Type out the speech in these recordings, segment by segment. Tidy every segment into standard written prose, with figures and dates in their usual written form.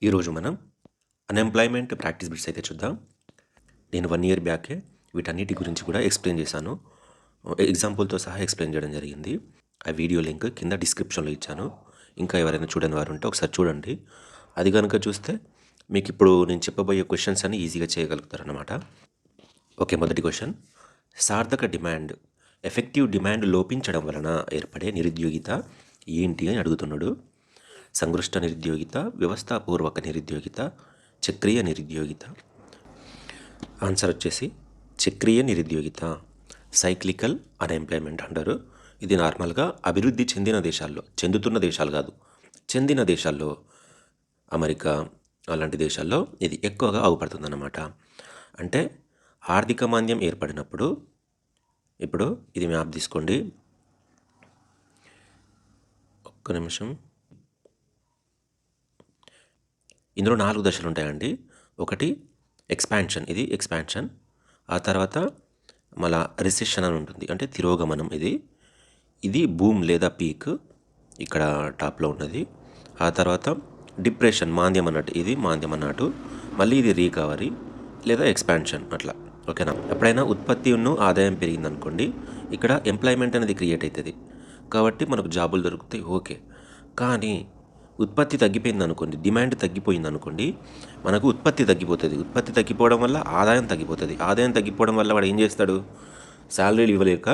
ఈరోజు మనం unemployment practice bits అయితే చూద్దాం. నేను 1 ఇయర్ బ్యాకే వీటన్నిటి గురించి కూడా ఎక్స్‌ప్లెయిన్ చేశాను. ఎగ్జాంపుల్‌తో సహా ఎక్స్‌ప్లెయిన్ చేయడం జరిగింది. ఆ వీడియో లింక్ కింద డిస్క్రిప్షన్‌లో ఇచ్చాను. ఇంకా ఎవరైనా చూడని వారు ఉంటే ఒకసారి చూడండి. అది గనుక చూస్తే మీకిప్పుడు నేను చెప్పబోయే క్వెషన్స్ అన్నీ ఈజీగా చేయగలుగుతారనమాట. ఓకే. మొదటి క్వెషన్. సార్థక డిమాండ్, ఎఫెక్టివ్ డిమాండ్ లోపించడం వలన ఏర్పడే నిరుద్యోగిత ఏంటి అని అడుగుతున్నాడు. సంగృష్ట నిరుద్యోగిత, వ్యవస్థాపూర్వక నిరుద్యోగిత, చక్రీయ నిరుద్యోగిత. ఆన్సర్ వచ్చేసి చక్రీయ నిరుద్యోగిత, సైక్లికల్ అన్ఎంప్లాయ్మెంట్ అంటారు. ఇది నార్మల్గా అభివృద్ధి చెందిన దేశాల్లో, చెందుతున్న దేశాలు కాదు, చెందిన దేశాల్లో, అమెరికా అలాంటి దేశాల్లో ఇది ఎక్కువగా అవుపడుతుందన్నమాట. అంటే ఆర్థిక మాంద్యం ఏర్పడినప్పుడు, ఇప్పుడు ఇది మ్యాప్ తీసుకోండి, ఒక్క నిమిషం. ఇందులో 4 దశలు ఉంటాయండి. ఒకటి ఎక్స్పాన్షన్, ఇది ఎక్స్పాన్షన్. ఆ తర్వాత మళ్ళా రిసెషన్ అని ఉంటుంది, అంటే తిరోగమనం. ఇది బూమ్ లేదా పీక్, ఇక్కడ టాప్లో ఉన్నది. ఆ తర్వాత డిప్రెషన్, మాంద్యం అన్నట్టు, ఇది మాంద్యం అన్నట్టు. మళ్ళీ ఇది రీకవరీ లేదా ఎక్స్పాన్షన్ అట్లా. ఓకేనా. ఎప్పుడైనా ఉత్పత్తిను ఆదాయం పెరిగిందనుకోండి, ఇక్కడ ఎంప్లాయ్మెంట్ అనేది క్రియేట్ అవుతుంది, కాబట్టి మనకు జాబులు దొరుకుతాయి. ఓకే. కానీ ఉత్పత్తి తగ్గిపోయింది అనుకోండి, డిమాండ్ తగ్గిపోయింది అనుకోండి, మనకు ఉత్పత్తి తగ్గిపోతుంది. ఉత్పత్తి తగ్గిపోవడం వల్ల ఆదాయం తగ్గిపోతుంది. ఆదాయం తగ్గిపోవడం వల్ల వాడు ఏం చేస్తాడు, శాలరీలు ఇవ్వలేక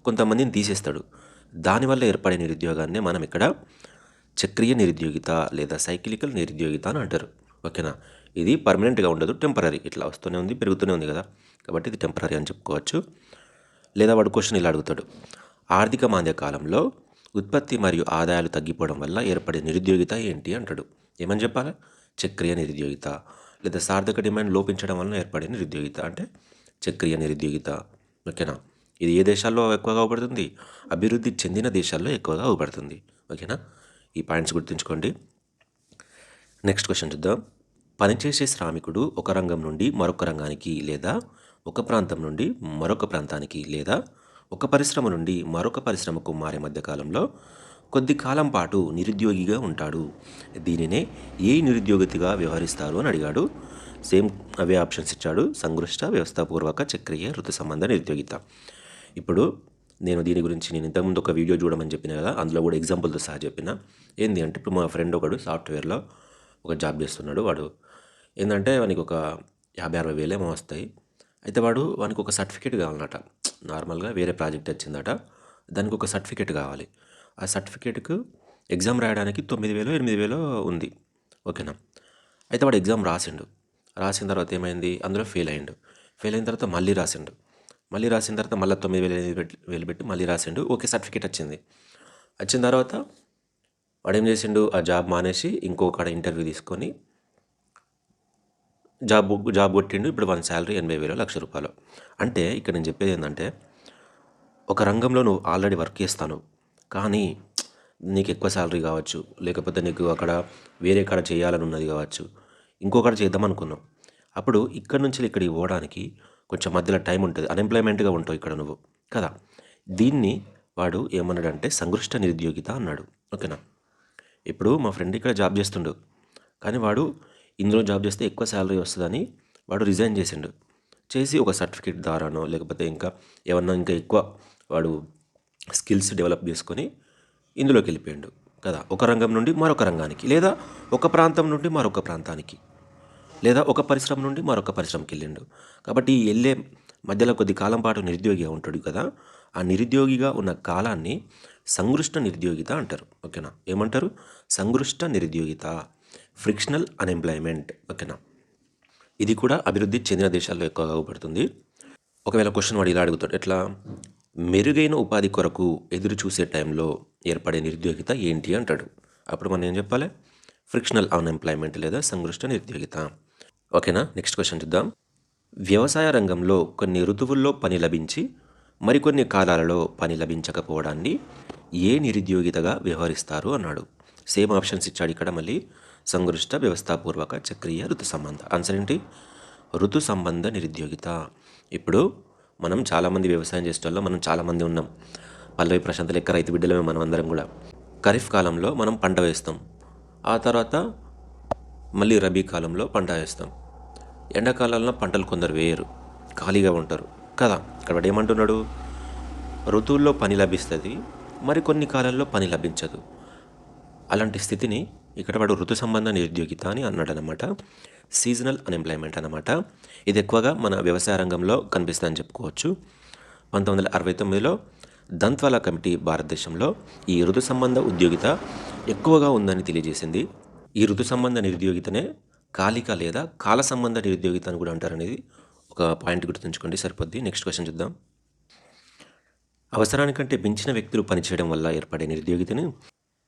కొంతమందిని తీసేస్తాడు. దానివల్ల ఏర్పడే నిరుద్యోగాన్ని మనం ఇక్కడ చక్రీయ నిరుద్యోగిత లేదా సైక్లికల్ నిరుద్యోగిత అని అంటారు. ఓకేనా. ఇది పర్మనెంట్గా ఉండదు, టెంపరీ, ఇట్లా వస్తూనే ఉంది, పెరుగుతూనే ఉంది కదా, కాబట్టి ఇది టెంపరీ అని చెప్పుకోవచ్చు. లేదా వాడు క్వశ్చన్ ఇలా అడుగుతాడు, ఆర్థిక మాంద్య కాలంలో ఉత్పత్తి మరియు ఆదాయాలు తగ్గిపోవడం వల్ల ఏర్పడే నిరుద్యోగిత ఏంటి అంటాడు. ఏమని చెప్పాలి? చక్రీయ నిరుద్యోగిత లేదా సార్థక డిమాండ్ లోపించడం వలన ఏర్పడే నిరుద్యోగిత అంటే చక్రీయ నిరుద్యోగిత. ఓకేనా. ఇది ఏ దేశాల్లో ఎక్కువగా అవుపడుతుంది? అభివృద్ధి చెందిన దేశాల్లో ఎక్కువగా అవుపడుతుంది. ఓకేనా. ఈ పాయింట్స్ గుర్తుంచుకోండి. నెక్స్ట్ క్వశ్చన్ చూద్దాం. పనిచేసే శ్రామికుడు ఒక రంగం నుండి మరొక రంగానికి, లేదా ఒక ప్రాంతం నుండి మరొక ప్రాంతానికి, లేదా ఒక పరిశ్రమ నుండి మరొక పరిశ్రమకు మారే మధ్యకాలంలో కొద్ది కాలం పాటు నిరుద్యోగిగా ఉంటాడు. దీనినే ఏ నిరుద్యోగితిగా వ్యవహరిస్తారు అని అడిగాడు. సేమ్ అవే ఆప్షన్స్ ఇచ్చాడు: సంగృష్ట, వ్యవస్థాపూర్వక, చక్రీయ, ఋతు సంబంధ నిరుద్యోగిత. ఇప్పుడు నేను దీని గురించి ఇంతకుముందు ఒక వీడియో చూడమని చెప్పిన కదా, అందులో కూడా ఎగ్జాంపుల్తో సహా చెప్పిన. ఏంది అంటే, ఇప్పుడు మా ఫ్రెండ్ ఒకడు సాఫ్ట్వేర్లో ఒక జాబ్ చేస్తున్నాడు. వాడు ఏంటంటే వానికి ఒక 50-60 వేలు ఏమో వస్తాయి. అయితే వానికి ఒక సర్టిఫికేట్ కావాలన్నట. నార్మల్గా వేరే ప్రాజెక్ట్ వచ్చిందట, దానికి ఒక సర్టిఫికేట్ కావాలి. ఆ సర్టిఫికేట్కు ఎగ్జామ్ రాయడానికి 9,000 8,000 ఉంది. ఓకేనా. అయితే వాడు ఎగ్జామ్ రాసిన తర్వాత ఏమైంది, అందులో ఫెయిల్ అయిన తర్వాత మళ్ళీ రాసిన తర్వాత మళ్ళీ 9,000 పెట్టి మళ్ళీ రాసిండు. ఓకే, సర్టిఫికేట్ వచ్చిన తర్వాత వాడు ఏం చేసిండు, ఆ జాబ్ మానేసి ఇంకొక ఇంటర్వ్యూ తీసుకొని జాబ్ కొట్టిండు. ఇప్పుడు వాని శాలరీ 80,000, ₹1,00,000. అంటే ఇక్కడ నేను చెప్పేది ఏంటంటే, ఒక రంగంలో నువ్వు ఆల్రెడీ వర్క్ చేస్తాను, కానీ నీకు ఎక్కువ శాలరీ కావచ్చు, లేకపోతే నీకు అక్కడ వేరే కాడ చేయాలని ఉన్నది కావచ్చు, ఇంకొకటి చేద్దాం అనుకున్నావు. అప్పుడు ఇక్కడ నుంచి ఇక్కడికి పోవడానికి కొంచెం మధ్యలో టైం ఉంటుంది, అన్ఎంప్లాయ్మెంట్గా ఉంటావు ఇక్కడ నువ్వు కదా. దీన్ని వాడు ఏమన్నాడంటే సంగృష్ట నిరుద్యోగిత అన్నాడు. ఓకేనా. ఇప్పుడు మా ఫ్రెండ్ ఇక్కడ జాబ్ చేస్తుండు, కానీ వాడు ఇందులో జాబ్ చేస్తే ఎక్కువ శాలరీ వస్తుందని వాడు రిజైన్ చేసి ఒక సర్టిఫికేట్ ద్వారానో, లేకపోతే ఇంకా ఎక్కువ వాడు స్కిల్స్ డెవలప్ చేసుకొని ఇందులోకి వెళ్ళిపోయాడు కదా. ఒక రంగం నుండి మరొక రంగానికి, లేదా ఒక ప్రాంతం నుండి మరొక ప్రాంతానికి, లేదా ఒక పరిశ్రమ నుండి మరొక పరిశ్రమకి వెళ్ళిండు. కాబట్టి వెళ్ళే మధ్యలో కొద్ది కాలం పాటు నిరుద్యోగిగా ఉంటాడు కదా, ఆ నిరుద్యోగిగా ఉన్న కాలాన్ని సంగృష్ట నిరుద్యోగిత అంటారు. ఓకేనా. ఏమంటారు? సంగృష్ట నిరుద్యోగిత, ఫ్రిక్షనల్ అన్ఎంప్లాయ్మెంట్. ఓకేనా. ఇది కూడా అభివృద్ధి చెందిన దేశాల్లో ఎక్కువగా అవుపడుతుంది. ఒకవేళ క్వశ్చన్ వాడు ఇలా అడుగుతాడు, ఎట్లా, మెరుగైన ఉపాధి కొరకు ఎదురు చూసే టైంలో ఏర్పడే నిరుద్యోగిత ఏంటి అంటాడు. అప్పుడు మనం ఏం చెప్పాలి? ఫ్రిక్షనల్ అన్ఎంప్లాయ్మెంట్ లేదా సంగృష్ట నిరుద్యోగిత. ఓకేనా. నెక్స్ట్ క్వశ్చన్ చూద్దాం. వ్యవసాయ రంగంలో కొన్ని ఋతువుల్లో పని లభించి మరికొన్ని కాలాలలో పని లభించకపోవడాన్ని ఏ నిరుద్యోగితగా వ్యవహరిస్తారు అన్నాడు. సేమ్ ఆప్షన్స్ ఇచ్చాడు ఇక్కడ మళ్ళీ: సంగృష్ట, వ్యవస్థాపూర్వక, చక్రీయ, ఋతు సంబంధ. ఆన్సర్ ఏంటి? ఋతు సంబంధ నిరుద్యోగిత. ఇప్పుడు మనం చాలామంది వ్యవసాయం చేసేటోళ్ళం మనం చాలామంది ఉన్నాం. పల్లవి ప్రశాంత్ లెక్క రైతు బిడ్డలమే మనం అందరం కూడా. ఖరీఫ్ కాలంలో మనం పంట వేస్తాం, ఆ తర్వాత మళ్ళీ రబీ కాలంలో పంట వేస్తాం. ఎండాకాలంలో పంటలు కొందరు వేయరు, ఖాళీగా ఉంటారు కదా. ఇక్కడ వాడు ఏమంటున్నాడు, ఋతువుల్లో పని లభిస్తుంది, మరికొన్ని కాలాల్లో పని లభించదు. అలాంటి స్థితిని ఇక్కడ వాడు ఋతు సంబంధ నిరుద్యోగిత అని అన్నాడు అనమాట. సీజనల్ అన్ఎంప్లాయ్మెంట్ అనమాట. ఇది ఎక్కువగా మన వ్యవసాయ రంగంలో కనిపిస్తుందని చెప్పుకోవచ్చు. 1969లో దంత్వాలా కమిటీ భారతదేశంలో ఈ ఋతు సంబంధ ఉద్యోగిత ఎక్కువగా ఉందని తెలియజేసింది. ఈ ఋతు సంబంధ నిరుద్యోగితనే కాలిక లేదా కాల సంబంధ నిరుద్యోగిత అని కూడా అంటారనేది ఒక పాయింట్ గుర్తుంచుకోండి, సరిపోద్ది. నెక్స్ట్ క్వశ్చన్ చూద్దాం. అవసరానికంటే మించిన వ్యక్తులు పనిచేయడం వల్ల ఏర్పడే నిరుద్యోగితను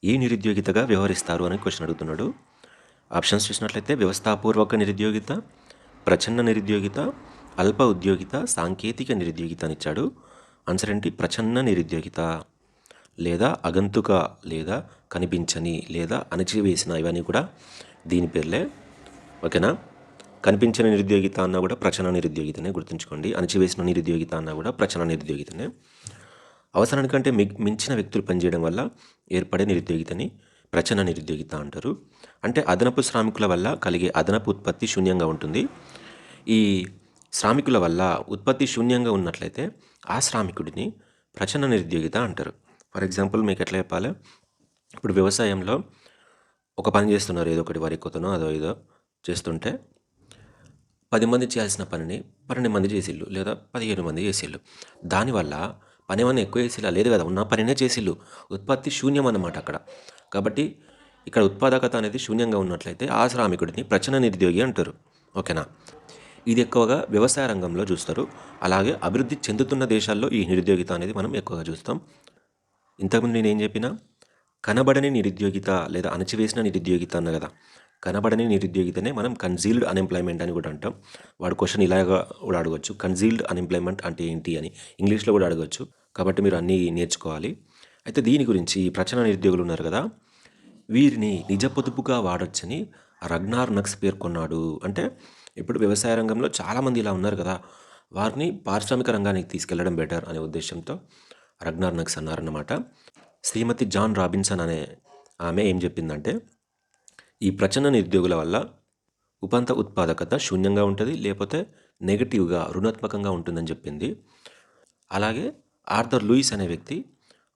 ఏ నిరుద్యోగితగా వ్యవహరిస్తారు అని క్వశ్చన్ అడుగుతున్నాడు. ఆప్షన్స్ చూసినట్లయితే వ్యవస్థాపూర్వక నిరుద్యోగిత, ప్రచ్ఛన్న నిరుద్యోగిత, అల్ప ఉద్యోగిత, సాంకేతిక నిరుద్యోగిత అని ఇచ్చాడు. ఆన్సర్ ఏంటి? ప్రచ్ఛన్న నిరుద్యోగిత లేదా అగంతుక లేదా కనిపించని లేదా అణచివేసిన, ఇవన్నీ కూడా దీని పేర్లే. ఓకేనా. కనిపించని నిరుద్యోగిత అన్నా కూడా ప్రచ్ఛన్న నిరుద్యోగితనే, గుర్తుంచుకోండి. అణచివేసిన నిరుద్యోగిత అన్నా కూడా ప్రచ్ఛన్న నిరుద్యోగితనే. అవసరానికంటే మించిన వ్యక్తులు పనిచేయడం వల్ల ఏర్పడే నిరుద్యోగితని ప్రచ్ఛన్న నిరుద్యోగిత అంటారు. అంటే అదనపు శ్రామికుల వల్ల కలిగే అదనపు ఉత్పత్తి శూన్యంగా ఉంటుంది. ఈ శ్రామికుల వల్ల ఉత్పత్తి శూన్యంగా ఉన్నట్లయితే ఆ శ్రామికుడిని ప్రచ్ఛన్న నిరుద్యోగిత అంటారు. ఫర్ ఎగ్జాంపుల్ మీకు ఎట్లా చెప్పాలి, ఇప్పుడు వ్యవసాయంలో ఒక పని చేస్తున్నారు, ఏదో ఒకటి వరి కోతనో అదో ఏదో చేస్తుంటే 10 మంది చేయాల్సిన పనిని 12 మంది చేసిళ్ళు లేదా 15 మంది చేసిళ్ళు. దానివల్ల పని ఏమన్నా ఎక్కువ చేసిలా లేదు కదా, ఉన్న పనినే చేసిళ్ళు. ఉత్పత్తి శూన్యం అన్నమాట అక్కడ. కాబట్టి ఇక్కడ ఉత్పాదకత అనేది శూన్యంగా ఉన్నట్లయితే ఆ శ్రామికుడిని ప్రచ్ఛన్న నిరుద్యోగి అంటారు. ఓకేనా. ఇది ఎక్కువగా వ్యవసాయ రంగంలో చూస్తారు. అలాగే అభివృద్ధి చెందుతున్న దేశాల్లో ఈ నిరుద్యోగిత అనేది మనం ఎక్కువగా చూస్తాం. ఇంతకుముందు నేను ఏం చెప్పినా, కనబడని నిరుద్యోగిత లేదా అణచివేసిన నిరుద్యోగిత అన్న కదా. కనబడని నిరుద్యోగితనే మనం కన్సీల్డ్ అన్ఎంప్లాయ్మెంట్ అని కూడా అంటాం. వాడు క్వశ్చన్ ఇలాగా కూడా అడగవచ్చు, కన్సీల్డ్ అన్ఎంప్లాయ్మెంట్ అంటే ఏంటి అని ఇంగ్లీష్లో కూడా అడగవచ్చు. కాబట్టి మీరు అన్నీ నేర్చుకోవాలి. అయితే దీని గురించి ప్రచ్ఛన్న నిరుద్యోగులు ఉన్నారు కదా, వీరిని నిజ పొదుపుగా వాడొచ్చని రగ్నార్ నక్స్ పేర్కొన్నాడు. అంటే ఇప్పుడు వ్యవసాయ రంగంలో చాలామంది ఇలా ఉన్నారు కదా, వారిని పారిశ్రామిక రంగానికి తీసుకెళ్లడం బెటర్ అనే ఉద్దేశంతో రగ్నార్ నక్స్ అన్నారన్నమాట. శ్రీమతి జాన్ రాబిన్సన్ అనే ఆమె ఏం చెప్పిందంటే, ఈ ప్రచ్ఛన్న నిరుద్యోగుల వల్ల ఉపాంత ఉత్పాదకత శూన్యంగా ఉంటుంది, లేకపోతే నెగటివ్గా రుణాత్మకంగా ఉంటుందని చెప్పింది. అలాగే ఆర్థర్ లూయిస్ అనే వ్యక్తి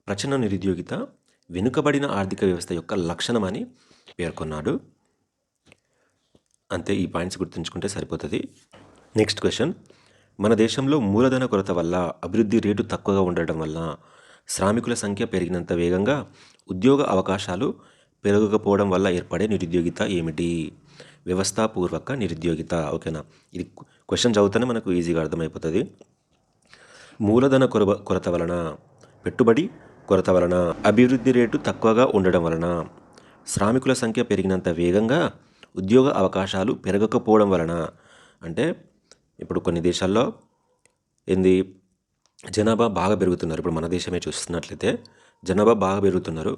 ప్రచ్ఛన్న నిరుద్యోగిత వెనుకబడిన ఆర్థిక వ్యవస్థ యొక్క లక్షణమని పేర్కొన్నాడు. అంతే, ఈ పాయింట్స్ గుర్తుంచుకుంటే సరిపోతుంది. Next question. మన దేశంలో మూలధన కొరత వల్ల అభివృద్ధి రేటు తక్కువగా ఉండటం వల్ల శ్రామికుల సంఖ్య పెరిగినంత వేగంగా ఉద్యోగ అవకాశాలు పెరగకపోవడం వల్ల ఏర్పడే నిరుద్యోగిత ఏమిటి? వ్యవస్థాపూర్వక నిరుద్యోగిత. ఓకేనా. ఇది క్వశ్చన్ చదివితేనే మనకు ఈజీగా అర్థమైపోతుంది. మూలధన కొరత వలన, పెట్టుబడి కొరత వలన, అభివృద్ధి రేటు తక్కువగా ఉండడం వలన, శ్రామికుల సంఖ్య పెరిగినంత వేగంగా ఉద్యోగ అవకాశాలు పెరగకపోవడం వలన. అంటే ఇప్పుడు కొన్ని దేశాల్లో ఏంది, జనాభా బాగా పెరుగుతున్నారు. ఇప్పుడు మన దేశమే చూస్తున్నట్లయితే జనాభా బాగా పెరుగుతున్నారు,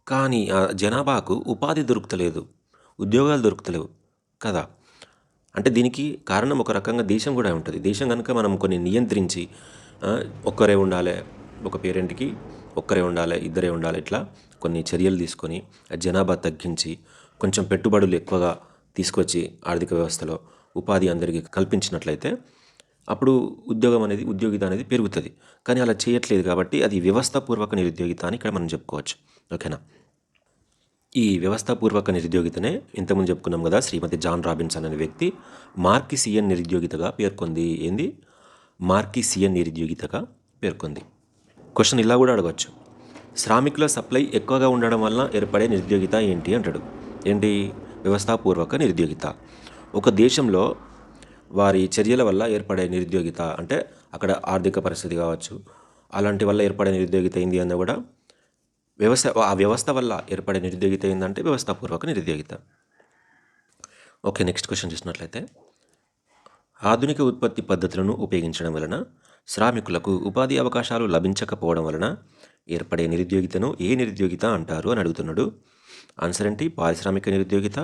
కానీ ఆ జనాభాకు ఉపాధి దొరుకుతలేదు, ఉద్యోగాలు దొరుకుతలేవు కదా. అంటే దీనికి కారణం ఒక రకంగా దేశం కూడా ఉంటుంది. దేశం కనుక మనం కొన్ని నియంత్రించి, ఒక్కరే ఉండాలి, ఒక పేరెంట్కి ఒక్కరే ఉండాలి, ఇద్దరే ఉండాలి, ఇట్లా కొన్ని చర్యలు తీసుకొని జనాభా తగ్గించి కొంచెం పెట్టుబడులు ఎక్కువగా తీసుకొచ్చి ఆర్థిక వ్యవస్థలో ఉపాధి అందరికీ కల్పించినట్లయితే అప్పుడు ఉద్యోగిత అనేది పెరుగుతుంది. కానీ అలా చేయట్లేదు కాబట్టి అది వ్యవస్థాపూర్వక నిరుద్యోగిత అని ఇక్కడ మనం చెప్పుకోవచ్చు. ఓకేనా. ఈ వ్యవస్థాపూర్వక నిరుద్యోగితనే ఇంతకుముందు చెప్పుకున్నాం కదా, శ్రీమతి జాన్ రాబిన్సన్ అనే వ్యక్తి మార్కిసియన్ నిరుద్యోగితగా పేర్కొంది. ఏంది? మార్కిసియన్ నిరుద్యోగితగా పేర్కొంది. క్వశ్చన్ ఇలా కూడా అడగవచ్చు, శ్రామికుల సప్లై ఎక్కువగా ఉండడం వల్ల ఏర్పడే నిరుద్యోగిత ఏంటి అంటాడు. ఏంటి? వ్యవస్థాపూర్వక నిరుద్యోగిత. ఒక దేశంలో వారి చర్యల వల్ల ఏర్పడే నిరుద్యోగిత అంటే అక్కడ ఆర్థిక పరిస్థితి కావచ్చు, అలాంటి వల్ల ఏర్పడే నిరుద్యోగిత ఏంది అన్న కూడా ఆ వ్యవస్థ వల్ల ఏర్పడే నిరుద్యోగిత ఏంటంటే వ్యవస్థాపూర్వక నిరుద్యోగిత. ఓకే. నెక్స్ట్ క్వశ్చన్ చూసినట్లయితే, ఆధునిక ఉత్పత్తి పద్ధతులను ఉపయోగించడం వలన శ్రామికులకు ఉపాధి అవకాశాలు లభించకపోవడం వలన ఏర్పడే నిరుద్యోగితను ఏ నిరుద్యోగిత అంటారు అని అడుగుతున్నాడు. ఆన్సర్ ఏంటి? పారిశ్రామిక నిరుద్యోగిత,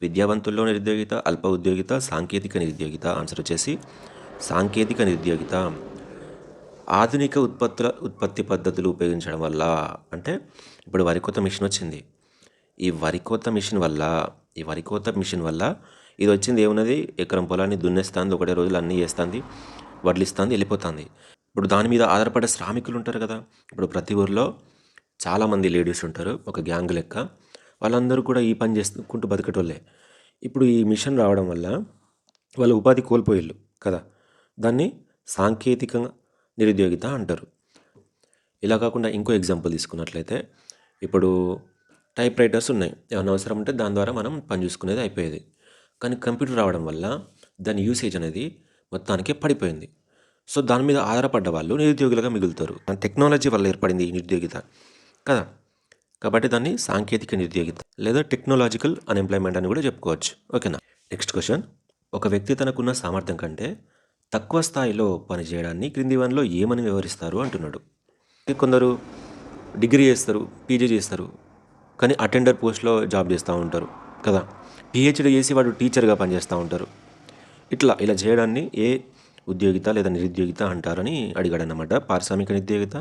విద్యావంతుల్లో నిరుద్యోగిత, అల్ప ఉద్యోగిత, సాంకేతిక నిరుద్యోగిత. ఆన్సర్ వచ్చేసి సాంకేతిక నిరుద్యోగిత. ఆధునిక ఉత్పత్తి పద్ధతులు ఉపయోగించడం వల్ల అంటే ఇప్పుడు వరి కోత మిషన్ వచ్చింది. ఈ వరి కోత మిషన్ వల్ల ఈ వరి కోత మిషన్ వల్ల ఇది వచ్చింది ఏమున్నది, ఎకరం పొలాన్ని దున్నేస్తుంది, ఒకటే రోజులు అన్నీ చేస్తుంది, వడ్లిస్తుంది, వెళ్ళిపోతుంది. ఇప్పుడు దాని మీద ఆధారపడే శ్రామికులు ఉంటారు కదా. ఇప్పుడు ప్రతి ఊర్లో చాలామంది లేడీస్ ఉంటారు, ఒక గ్యాంగ్ లెక్క. వాళ్ళందరూ కూడా ఈ పని చేసుకుంటూ బతికేటోళ్ళే. ఇప్పుడు ఈ మిషన్ రావడం వల్ల వాళ్ళు ఉపాధి కోల్పోయిళ్ళు కదా. దాన్ని సాంకేతిక నిరుద్యోగిత అంటారు. ఇలా కాకుండా ఇంకో ఎగ్జాంపుల్ తీసుకున్నట్లయితే, ఇప్పుడు టైప్ రైటర్స్ ఉన్నాయి, ఏమైనా అవసరం ఉంటే దాని ద్వారా మనం పని చూసుకునేది అయిపోయేది. కానీ కంప్యూటర్ రావడం వల్ల దాని యూసేజ్ అనేది మొత్తానికి పడిపోయింది. సో దాని మీద ఆధారపడ్డ వాళ్ళు నిరుద్యోగులుగా మిగులుతారు. టెక్నాలజీ వల్ల ఏర్పడింది ఈ నిరుద్యోగిత కదా. కాబట్టి దాన్ని సాంకేతిక నిరుద్యోగిత లేదా టెక్నాలజికల్ అన్ఎంప్లాయ్మెంట్ అని కూడా చెప్పుకోవచ్చు. ఓకేనా. Next question. ఒక వ్యక్తి తనకున్న సామర్థ్యం కంటే తక్కువ స్థాయిలో పనిచేయడాన్ని క్రింది వానిలో ఏమని వివరిస్తారు అంటున్నాడు. కొందరు డిగ్రీ చేస్తారు, పీజీ చేస్తారు, కానీ అటెండర్ పోస్ట్లో జాబ్ చేస్తూ ఉంటారు కదా. పిహెచ్డీ చేసి వాడు టీచర్గా పనిచేస్తూ ఉంటారు. ఇలా చేయడాన్ని ఏ ఉద్యోగిత లేదా నిరుద్యోగిత అంటారని అడిగాడన్నమాట. పారిశ్రామిక నిరుద్యోగిత,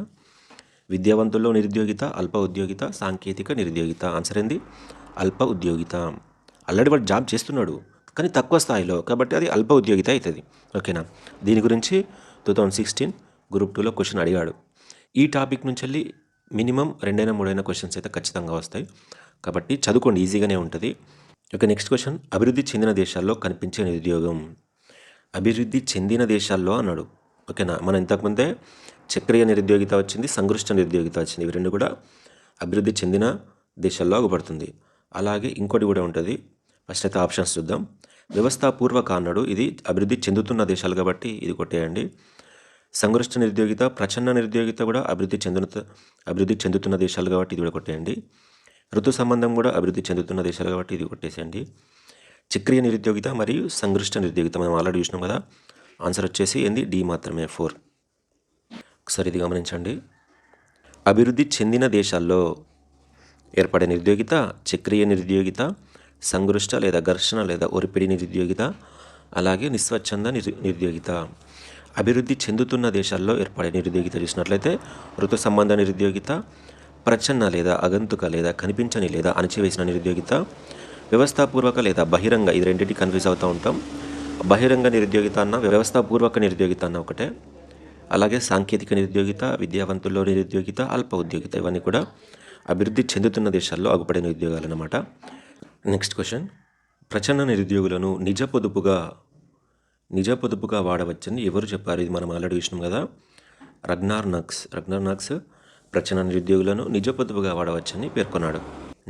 విద్యావంతుల్లో నిరుద్యోగిత, అల్ప ఉద్యోగిత, సాంకేతిక నిరుద్యోగిత. ఆన్సర్ ఏంది? అల్ప ఉద్యోగిత. ఆల్రెడీ వాడు జాబ్ చేస్తున్నాడు కానీ తక్కువ స్థాయిలో, కాబట్టి అది అల్ప ఉద్యోగిత అవుతుంది. ఓకేనా. దీని గురించి 2016 గ్రూప్ 2లో క్వశ్చన్ అడిగాడు. ఈ టాపిక్ నుంచి వెళ్ళి మినిమం 2-3 క్వశ్చన్స్ అయితే ఖచ్చితంగా వస్తాయి, కాబట్టి చదువుకోండి, ఈజీగానే ఉంటుంది. ఓకే. Next question. అభివృద్ధి చెందిన దేశాల్లో కనిపించే నిరుద్యోగం. అభివృద్ధి చెందిన దేశాల్లో అన్నాడు. ఓకేనా. మనం ఇంతకుముందే చక్రీయ నిరుద్యోగిత వచ్చింది, సంగృష్ట నిరుద్యోగిత వచ్చింది. ఇవి రెండు కూడా అభివృద్ధి చెందిన దేశాల్లో అగుపడుతుంది. అలాగే ఇంకోటి కూడా ఉంటుంది. ఫస్ట్ అయితే ఆప్షన్స్ చూద్దాం. వ్యవస్థాపూర్వక అన్నాడు, ఇది అభివృద్ధి చెందుతున్న దేశాలు కాబట్టి ఇది కొట్టేయండి. సంగృష్ట నిరుద్యోగిత, ప్రచన్న నిరుద్యోగిత కూడా అభివృద్ధి చెందుతున్న దేశాలు కాబట్టి ఇది కూడా కొట్టేయండి. ఋతు సంబంధం కూడా అభివృద్ధి చెందుతున్న దేశాలు కాబట్టి ఇది కొట్టేసేయండి. చక్రీయ నిరుద్యోగిత మరియు సంగృష్ట నిరుద్యోగిత మనం ఆల్రెడీ చూసినాం కదా. ఆన్సర్ వచ్చేసి ఏంది? డి మాత్రమే, 4. ఒకసారి ఇది గమనించండి. అభివృద్ధి చెందిన దేశాల్లో ఏర్పడే నిరుద్యోగిత చక్రీయ నిరుద్యోగిత, సంగృష్ట లేదా ఘర్షణ లేదా ఒరిపిడి నిరుద్యోగిత, అలాగే నిస్వచ్ఛంద నిరుద్యోగిత. అభివృద్ధి చెందుతున్న దేశాల్లో ఏర్పడే నిరుద్యోగిత చూసినట్లయితే ఋతు సంబంధ నిరుద్యోగిత, ప్రచ్ఛన్న లేదా అగంతుక లేదా కనిపించని లేదా అణచివేసిన నిరుద్యోగిత, వ్యవస్థాపూర్వక లేదా బహిరంగ, ఇది రెండింటి కన్ఫ్యూజ్ అవుతూ ఉంటాం. బహిరంగ నిరుద్యోగిత అన్న వ్యవస్థాపూర్వక నిరుద్యోగిత అన్న ఒకటే. అలాగే సాంకేతిక నిరుద్యోగిత, విద్యావంతుల్లో నిరుద్యోగిత, అల్ప ఉద్యోగిత, ఇవన్నీ కూడా అభివృద్ధి చెందుతున్న దేశాల్లో అగుపడే నిరుద్యోగాలు అన్నమాట. Next question. ప్రచన్న నిరుద్యోగులను నిజ పొదుపుగా వాడవచ్చని ఎవరు చెప్పారు? ఇది మనం ఆల్రెడీ చూసినాం కదా. రగ్నార్ నక్స్ ప్రచన్న నిరుద్యోగులను నిజ పొదుపుగా వాడవచ్చని పేర్కొన్నాడు.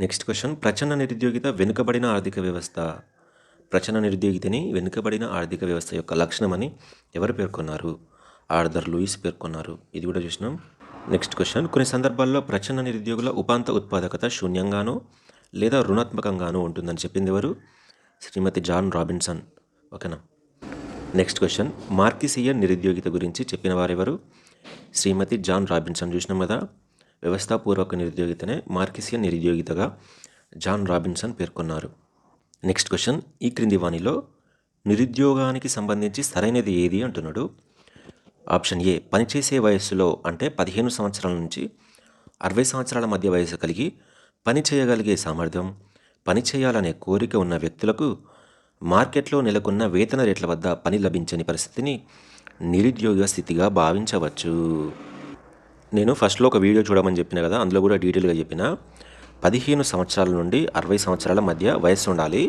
Next question. ప్రచన్న నిరుద్యోగిత వెనుకబడిన ఆర్థిక వ్యవస్థ. ప్రచన్న నిరుద్యోగితని వెనుకబడిన ఆర్థిక వ్యవస్థ యొక్క లక్షణమని ఎవరు పేర్కొన్నారు? ఆర్థర్ లూయిస్ పేర్కొన్నారు. ఇది కూడా చూసినాం. Next question. కొన్ని సందర్భాల్లో ప్రచన్న నిరుద్యోగుల ఉపాంత ఉత్పాదకత శూన్యంగానో లేదా రుణాత్మకంగానూ ఉంటుందని చెప్పింది ఎవరు? Shrimati Joan Robinson. ఓకేనా. Next question. మార్కిసియన్ నిరుద్యోగిత గురించి చెప్పిన వారెవరు? Shrimati Joan Robinson. చూసినాం కదా. వ్యవస్థాపూర్వక నిరుద్యోగితనే మార్కిసియన్ నిరుద్యోగితగా జాన్ రాబిన్సన్ పేర్కొన్నారు. Next question. ఈ క్రింది వానిలో నిరుద్యోగానికి సంబంధించి సరైనది ఏది అంటున్నాడు. Option A. పనిచేసే వయస్సులో అంటే 15 సంవత్సరాల నుంచి 60 సంవత్సరాల మధ్య వయసు కలిగి పని చేయగలిగే సామర్థ్యం, పని చేయాలనే కోరిక ఉన్న వ్యక్తులకు మార్కెట్లో నెలకొన్న వేతన రేట్ల వద్ద పని లభించని పరిస్థితిని నిరుద్యోగ స్థితిగా భావించవచ్చు. నేను ఫస్ట్లో ఒక వీడియో చూడమని చెప్పిన కదా, అందులో కూడా డీటెయిల్గా చెప్పిన. 15 సంవత్సరాల నుండి 60 సంవత్సరాల మధ్య వయస్సు ఉండాలి,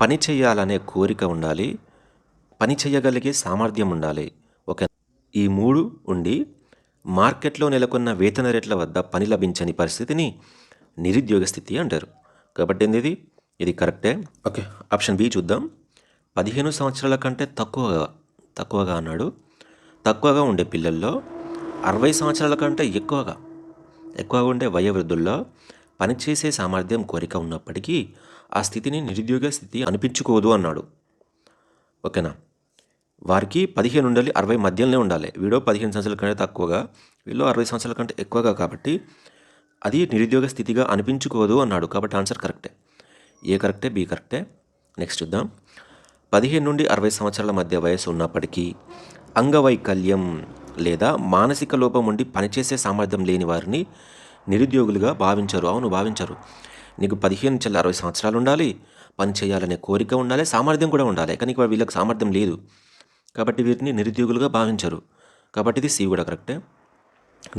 పని చేయాలనే కోరిక ఉండాలి, పని చేయగలిగే సామర్థ్యం ఉండాలి. ఓకే. ఈ 3 ఉండి మార్కెట్లో నెలకొన్న వేతన రేట్ల వద్ద పని లభించని పరిస్థితిని నిరుద్యోగ స్థితి అంటారు. కాబట్టి ఏంది ఇది కరెక్టే. ఓకే. ఆప్షన్ బి చూద్దాం. 15 సంవత్సరాల కంటే తక్కువగా అన్నాడు. తక్కువగా ఉండే పిల్లల్లో 60 సంవత్సరాల కంటే ఎక్కువగా ఉండే వయోవృద్ధుల్లో పనిచేసే సామర్థ్యం కోరిక ఉన్నప్పటికీ ఆ స్థితిని నిరుద్యోగ స్థితి అనిపించుకోదు అన్నాడు. ఓకేనా. వారికి 15 నుండి 60 మధ్యలోనే ఉండాలి. వీడో 15 సంవత్సరాల కంటే తక్కువగా, వీళ్ళు 60 సంవత్సరాల కంటే ఎక్కువగా, కాబట్టి అది నిరుద్యోగ స్థితిగా అనిపించుకోదు అన్నాడు. కాబట్టి ఆన్సర్ కరెక్టే. ఏ కరెక్టే, బి కరెక్టే. నెక్స్ట్ చూద్దాం. 15 నుండి 60 సంవత్సరాల మధ్య వయసు ఉన్నప్పటికీ అంగవైకల్యం లేదా మానసిక లోపం ఉండి పనిచేసే సామర్థ్యం లేని వారిని నిరుద్యోగులుగా భావించరు. అవును, భావించరు. నీకు 15 నుంచి 60 సంవత్సరాలు ఉండాలి, పని చేయాలనే కోరిక ఉండాలి, సామర్థ్యం కూడా ఉండాలి. కానీ వీళ్ళకి సామర్థ్యం లేదు కాబట్టి వీరిని నిరుద్యోగులుగా భావించరు. కాబట్టి ఇది సి కూడా కరెక్టే.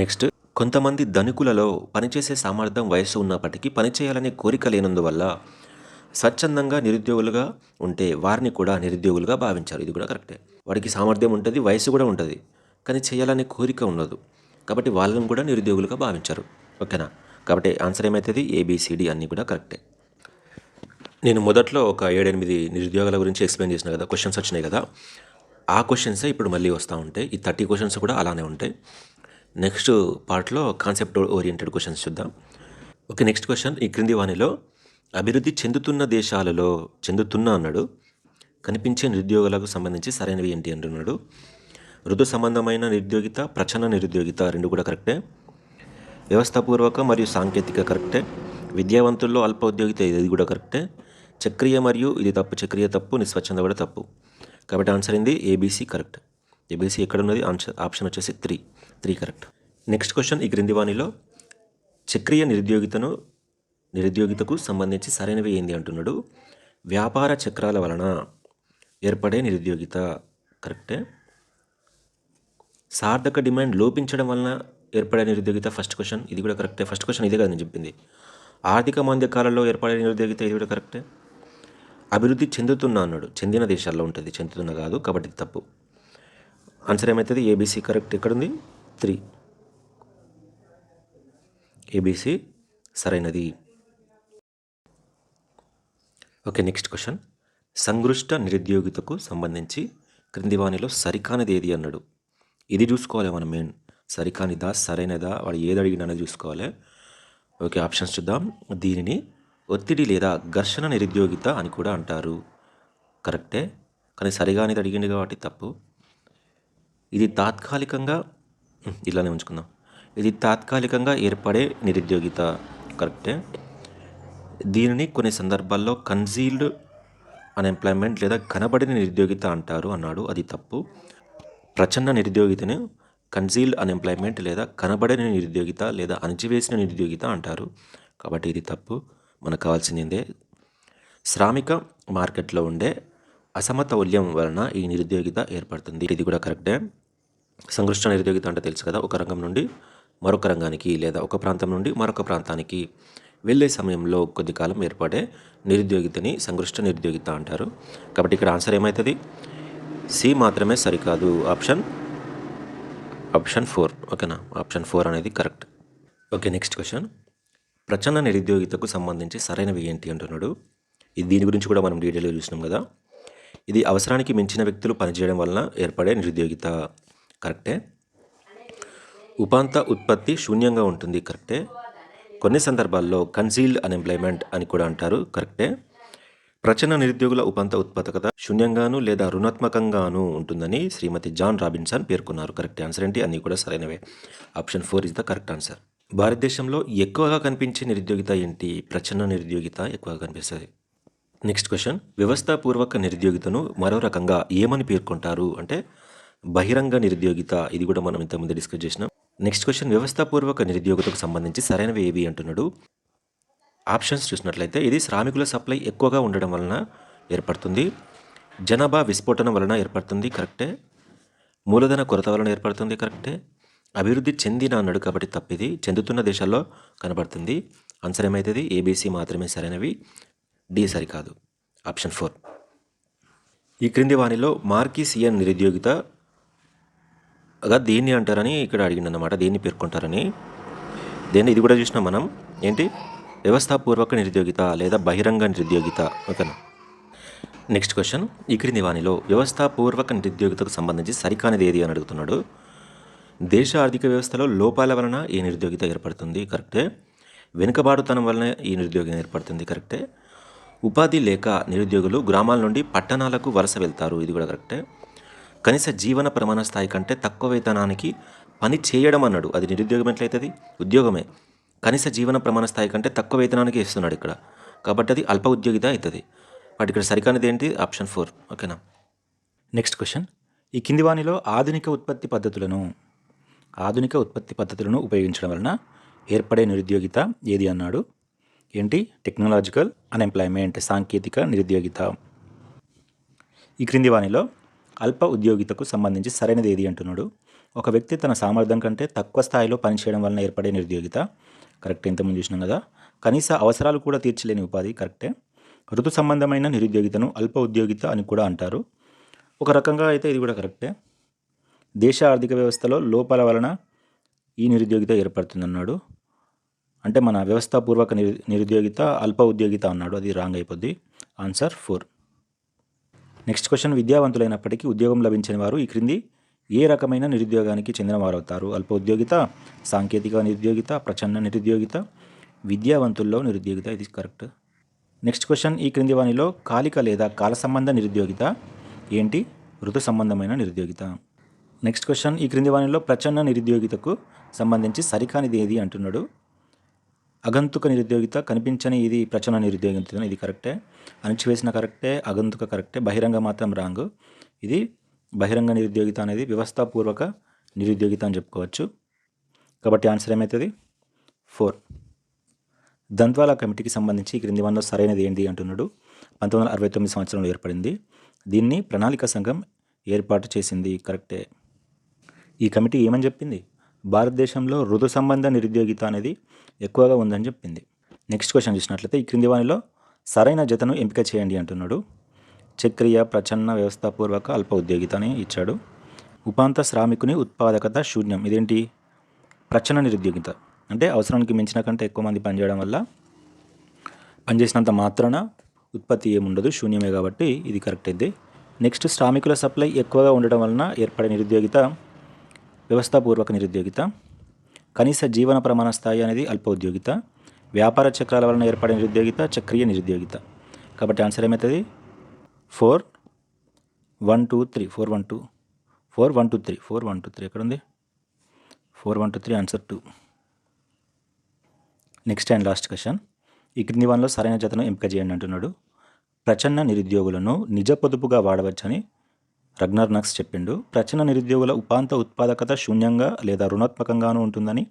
నెక్స్ట్, కొంతమంది ధనికులలో పనిచేసే సామర్థ్యం వయస్సు ఉన్నప్పటికీ పని చేయాలనే కోరిక లేనందువల్ల స్వచ్ఛందంగా నిరుద్యోగులుగా ఉంటే వారిని కూడా నిరుద్యోగులుగా భావించారు. ఇది కూడా కరెక్టే. వాడికి సామర్థ్యం ఉంటుంది, వయస్సు కూడా ఉంటుంది, కానీ చేయాలనే కోరిక ఉండదు కాబట్టి వాళ్ళని కూడా నిరుద్యోగులుగా భావించారు. ఓకేనా? కాబట్టి ఆన్సర్ ఏమవుతుంది? ఏబిసిడి అన్నీ కూడా కరెక్టే. నేను మొదట్లో ఒక 7-8 నిరుద్యోగాల గురించి ఎక్స్ప్లెయిన్ చేసిన కదా, క్వశ్చన్స్ వచ్చినాయి కదా, ఆ క్వశ్చన్సే ఇప్పుడు మళ్ళీ వస్తూ ఉంటాయి. ఈ 30 క్వశ్చన్స్ కూడా అలానే ఉంటాయి. నెక్స్ట్ పార్ట్లో కాన్సెప్ట్ ఓరియంటెడ్ క్వశ్చన్స్ చూద్దాం. Okay, next question. ఈ క్రింది వానిలో అభివృద్ధి చెందుతున్న దేశాలలో అన్నాడు కనిపించే నిరుద్యోగులకు సంబంధించి సరైనవి ఏంటి అంటున్నాడు. ఋతు సంబంధమైన నిరుద్యోగిత, ప్రచన్న నిరుద్యోగిత రెండు కూడా కరెక్టే. వ్యవస్థాపూర్వక మరియు సాంకేతిక కరెక్టే. విద్యావంతుల్లో అల్ప ఉద్యోగిత ఇది కూడా కరెక్టే. చక్రీయ మరియు ఇది తప్పు, చక్రీయ తప్పు, నిస్వచ్ఛంద కూడా తప్పు. కాబట్టి ఆన్సర్ ఏంది? ABC correct. ఏబీసీ ఎక్కడ ఉన్నది? ఆప్షన్ వచ్చేసి 3 కరెక్ట్. Next question. ఈ క్రింది వానిలో చక్రీయ నిరుద్యోగితకు సంబంధించి సరైనవి ఏంది అంటున్నాడు. వ్యాపార చక్రాల వలన ఏర్పడే నిరుద్యోగిత కరెక్టే. సార్థక డిమాండ్ లోపించడం వలన ఏర్పడే నిరుద్యోగిత ఫస్ట్ క్వశ్చన్, ఇది కూడా కరెక్టే. ఫస్ట్ క్వశ్చన్ ఇదే కదా నేను చెప్పింది. ఆర్థిక మాంద్యకాలంలో ఏర్పడే నిరుద్యోగిత ఇది కూడా కరెక్టే. అభివృద్ధి చెందుతున్నా అన్నాడు, చెందిన దేశాల్లో ఉంటుంది, చెందుతున్న కాదు, కాబట్టి తప్పు. ఆన్సర్ ఏమవుతుంది? ABC correct. ఎక్కడుంది? 3. ఏబీసీ సరైనది. Okay, next question. సంగృష్ట నిరుద్యోగితకు సంబంధించి క్రింది వానిలో సరికానిది ఏది అన్నాడు. ఇది చూసుకోవాలి మనం. మెయిన్ సరికానిదా సరైనదా వాడు ఏది అడిగినా చూసుకోవాలి. ఓకే, ఆప్షన్స్ చూద్దాం. దీనిని ఒత్తిడి లేదా ఘర్షణ నిరుద్యోగిత అని కూడా అంటారు. కరెక్టే, కానీ సరిగానిది అడిగింది కాబట్టి తప్పు. ఇది తాత్కాలికంగా ఇలానే ఉంచుకుందాం. ఇది తాత్కాలికంగా ఏర్పడే నిరుద్యోగిత కరెక్టే. దీనిని కొన్ని సందర్భాల్లో కన్సీల్డ్ అన్ఎంప్లాయ్మెంట్ లేదా కనబడిన నిరుద్యోగిత అంటారు అన్నాడు. అది తప్పు. ప్రచన్న నిరుద్యోగితను కన్సీల్డ్ అన్ఎంప్లాయ్మెంట్ లేదా కనబడని నిరుద్యోగిత లేదా అణచివేసిన నిరుద్యోగిత అంటారు. కాబట్టి ఇది తప్పు. మనకు కావాల్సిందే శ్రామిక మార్కెట్లో ఉండే అసమతౌల్యం వలన ఈ నిరుద్యోగిత ఏర్పడుతుంది. ఇది కూడా కరెక్టే. సంగృష్ట నిరుద్యోగిత అంటే తెలుసు కదా, ఒక రంగం నుండి మరొక రంగానికి లేదా ఒక ప్రాంతం నుండి మరొక ప్రాంతానికి వెళ్ళే సమయంలో కొద్ది కాలం ఏర్పడే నిరుద్యోగితని సంగృష్ట నిరుద్యోగిత అంటారు. కాబట్టి ఇక్కడ ఆన్సర్ ఏమవుతుంది? సి మాత్రమే సరికాదు. ఆప్షన్ 4. ఓకేనా? ఆప్షన్ 4 అనేది కరెక్ట్. Okay, next question. ప్రచన్న నిరుద్యోగితకు సంబంధించి సరైనవి ఏంటి అంటున్నాడు. దీని గురించి కూడా మనం డీటెయిల్గా చూసినాం కదా. ఇది అవసరానికి మించిన వ్యక్తులు పనిచేయడం వలన ఏర్పడే నిరుద్యోగిత కరెక్టే. ఉపాంత ఉత్పత్తి శూన్యంగా ఉంటుంది కరెక్టే. కొన్ని సందర్భాల్లో కన్సీల్డ్ అన్ఎంప్లాయ్మెంట్ అని కూడా అంటారు కరెక్టే. ప్రచన్న నిరుద్యోగుల ఉపాంత ఉత్పాదకత శూన్యంగాను లేదా రుణాత్మకంగాను ఉంటుందని శ్రీమతి జాన్ రాబిన్సన్ పేర్కొన్నారు. కరెక్ట్. ఆన్సర్ ఏంటి? అన్నీ కూడా సరైనవే. Option 4 is the correct answer. భారతదేశంలో ఎక్కువగా కనిపించే నిరుద్యోగిత ఏంటి? ప్రచన్న నిరుద్యోగిత ఎక్కువగా కనిపిస్తుంది. Next question. వ్యవస్థాపూర్వక నిరుద్యోగితను మరో రకంగా ఏమని పేర్కొంటారు అంటే బహిరంగ నిరుద్యోగిత. ఇది కూడా మనం ఇంతకుముందు డిస్కస్ చేసినాం. Next question. వ్యవస్థాపూర్వక నిరుద్యోగితకు సంబంధించి సరైనవి ఏవి అంటున్నాడు. ఆప్షన్స్ చూసినట్లయితే ఇది శ్రామికుల సప్లై ఎక్కువగా ఉండడం వలన ఏర్పడుతుంది, జనాభా విస్ఫోటనం వలన ఏర్పడుతుంది కరెక్టే, మూలధన కొరత వలన ఏర్పడుతుంది కరెక్టే, అభివృద్ధి చెందిన అన్నాడు కాబట్టి తప్పిది, చెందుతున్న దేశాల్లో కనబడుతుంది. ఆన్సర్ ఏమవుతుంది? ఏబీసీ మాత్రమే సరైనవి, డి సరికాదు. ఆప్షన్ 4. ఈ క్రింది వానిలో మార్కిసియన్ నిరుద్యోగితగా దేన్ని అంటారని ఇక్కడ అడిగిందన్నమాట. దేన్ని పేర్కొంటారని. ఇది కూడా చూసినాం మనం. ఏంటి? వ్యవస్థాపూర్వక నిరుద్యోగిత లేదా బహిరంగ నిరుద్యోగిత. ఓకేనా? Next question. ఈ క్రింది వానిలో వ్యవస్థాపూర్వక నిరుద్యోగితకు సంబంధించి సరికానిది ఏది అని అడుగుతున్నాడు. దేశ ఆర్థిక వ్యవస్థలో లోపాల వలన ఈ నిరుద్యోగిత ఏర్పడుతుంది కరెక్టే. వెనుకబాటుతనం వలన ఈ నిరుద్యోగం ఏర్పడుతుంది కరెక్టే. ఉపాధి లేక నిరుద్యోగులు గ్రామాల నుండి పట్టణాలకు వలస వెళ్తారు. ఇది కూడా కరెక్టే. కనీస జీవన ప్రమాణ స్థాయి కంటే తక్కువ వేతనానికి పని చేయడం అన్నాడు. అది నిరుద్యోగం ఎట్లయితుంది? ఉద్యోగమే. కనీస జీవన ప్రమాణ స్థాయి కంటే తక్కువ వేతనానికి ఇస్తున్నాడు ఇక్కడ, కాబట్టి అది అల్ప ఉద్యోగిత అవుతుంది. వాటి ఇక్కడ సరికానిది ఏంటి? ఆప్షన్ 4. ఓకేనా? Next question. ఈ కింది వానిలో ఆధునిక ఉత్పత్తి పద్ధతులను ఉపయోగించడం వలన ఏర్పడే నిరుద్యోగిత ఏది అన్నాడు. ఏంటి? టెక్నాలజికల్ అన్ఎంప్లాయ్మెంట్, సాంకేతిక నిరుద్యోగిత. ఈ క్రింది వానిలో అల్ప ఉద్యోగితకు సంబంధించి సరైనది ఏది అంటున్నాడు. ఒక వ్యక్తి తన సామర్థ్యం కంటే తక్కువ స్థాయిలో పనిచేయడం వలన ఏర్పడే నిరుద్యోగిత. కరెక్టే, ఇంతకుముందు చూసినాం కదా. కనీస అవసరాలు కూడా తీర్చలేని ఉపాధి. కరెక్టే. ఋతు సంబంధమైన నిరుద్యోగితను అల్ప ఉద్యోగిత అని కూడా అంటారు. ఒక రకంగా అయితే ఇది కూడా కరెక్టే. దేశ ఆర్థిక వ్యవస్థలో లోపాల వలన ఈ నిరుద్యోగిత ఏర్పడుతుందన్నాడు. అంటే మన వ్యవస్థాపూర్వక నిరుద్యోగిత అల్ప ఉద్యోగిత అన్నాడు. అది రాంగ్ అయిపోద్ది. ఆన్సర్ 4. నెక్స్ట్ క్వశ్చన్, విద్యావంతులైనప్పటికీ ఉద్యోగం లభించని వారు ఈ క్రింది ఏ రకమైన నిరుద్యోగానికి చెందిన వారు అవుతారు? అల్ప ఉద్యోగిత, సాంకేతిక నిరుద్యోగిత, ప్రచన్న నిరుద్యోగిత, విద్యావంతుల్లో నిరుద్యోగిత. ఇది కరెక్ట్. నెక్స్ట్ క్వశ్చన్, ఈ క్రింది వానిలో కాలిక లేదా కాల సంబంధ నిరుద్యోగిత ఏంటి? ఋతు సంబంధమైన నిరుద్యోగిత. నెక్స్ట్ క్వశ్చన్, ఈ క్రింది వానిలో ప్రచన్న నిరుద్యోగితకు సంబంధించి సరికానిది ఏది అంటున్నాడు. అగంతుక నిరుద్యోగిత, కనిపించని ఇది ప్రచన్న నిరుద్యోగిత. ఇది కరెక్టే. అణిచివేసిన కరెక్టే, అగంతుక కరెక్టే, బహిరంగ మాత్రం రాంగ్. ఇది బహిరంగ నిరుద్యోగిత అనేది వ్యవస్థాపూర్వక నిరుద్యోగిత అని చెప్పుకోవచ్చు. కాబట్టి ఆన్సర్ ఏమవుతుంది? 4. దంత్వాల కమిటీకి సంబంధించి ఈ క్రింది వన్లో సరైనది ఏంటి అంటున్నాడు. 1969 సంవత్సరంలో ఏర్పడింది. దీన్ని ప్రణాళిక సంఘం ఏర్పాటు చేసింది. కరెక్టే. ఈ కమిటీ ఏమని చెప్పింది? భారతదేశంలో ఋతు సంబంధ నిరుద్యోగిత అనేది ఎక్కువగా ఉందని చెప్పింది. నెక్స్ట్ క్వశ్చన్ చూసినట్లయితే ఈ క్రింది వానిలో సరైన జతను ఎంపిక చేయండి అంటున్నాడు. చక్రీయ, ప్రచన్న, వ్యవస్థాపూర్వక, అల్ప ఉద్యోగిత అని ఇచ్చాడు. ఉపాంత శ్రామికుని ఉత్పాదకత శూన్యం. ఇదేంటి? ప్రచన్న నిరుద్యోగిత. అంటే అవసరానికి మించిన కంటే ఎక్కువ మంది పనిచేయడం వల్ల పనిచేసినంత మాత్రాన ఉత్పత్తి ఏముండదు, శూన్యమే, కాబట్టి ఇది కరెక్ట్ అయితే. నెక్స్ట్, శ్రామికుల సప్లై ఎక్కువగా ఉండడం వలన ఏర్పడే నిరుద్యోగిత వ్యవస్థాపూర్వక నిరుద్యోగిత. కనీస జీవన ప్రమాణ స్థాయి అనేది అల్ప ఉద్యోగిత. వ్యాపార చక్రాల వలన ఏర్పడే నిరుద్యోగిత చక్రీయ నిరుద్యోగిత. కాబట్టి ఆన్సర్ ఏమవుతుంది? 4, 1, 2, 3. 4, 1, 2. 4, 1, 2, 3. 4, 1, 2, 3 ఎక్కడ ఉంది? 4, 1, 2, 3 answer 2. Next and last question, ఈ క్రింది వానిలో సరైన జతను ఎంపిక చేయండి అంటున్నాడు. ప్రచన్న నిరుద్యోగులను నిజ పొదుపుగా వాడవచ్చని రగ్నర్ నక్స్ చెప్పిండు. ప్రచన్న నిరుద్యోగుల ఉపాంత ఉత్పాదకత శూన్యంగా లేదా రుణాత్మకంగానూ ఉంటుందని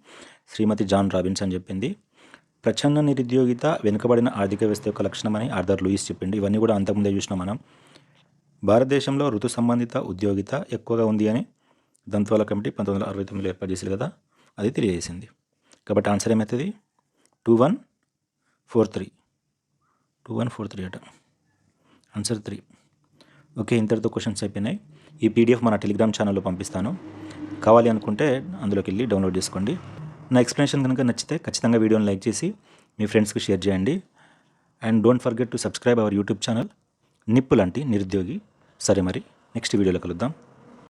శ్రీమతి జాన్ రాబిన్సన్ చెప్పింది. ప్రచన్న నిరుద్యోగిత వెనుకబడిన ఆర్థిక వ్యవస్థ యొక్క లక్షణమని ఆర్థర్ లూయిస్ చెప్పిండు. ఇవన్నీ కూడా అంతకుముందే చూసినాం మనం. భారతదేశంలో ఋతు సంబంధిత ఉద్యోగిత ఎక్కువగా ఉంది అని దంత్వాల కమిటీ 1969లో ఏర్పాటు చేశారు కదా, అది తెలియజేసింది. కాబట్టి ఆన్సర్ ఏమవుతుంది? 2143. 2143 అట. ఆన్సర్ 3. ఓకే, ఇంతటితో క్వశ్చన్స్ అయిపోయినాయి. ఈ పీడిఎఫ్ మన టెలిగ్రామ్ ఛానల్లో పంపిస్తాను. కావాలి అనుకుంటే అందులోకి వెళ్ళి డౌన్లోడ్ చేసుకోండి. నా ఎక్స్ప్లెనేషన్ కనుక నచ్చితే ఖచ్చితంగా వీడియోని లైక్ చేసి మీ ఫ్రెండ్స్కి షేర్ చేయండి. And don't forget to subscribe our YouTube channel నిప్పులాంటి నిరుద్యోగి. సరే, మరి నెక్స్ట్ వీడియోలో కలుద్దాం.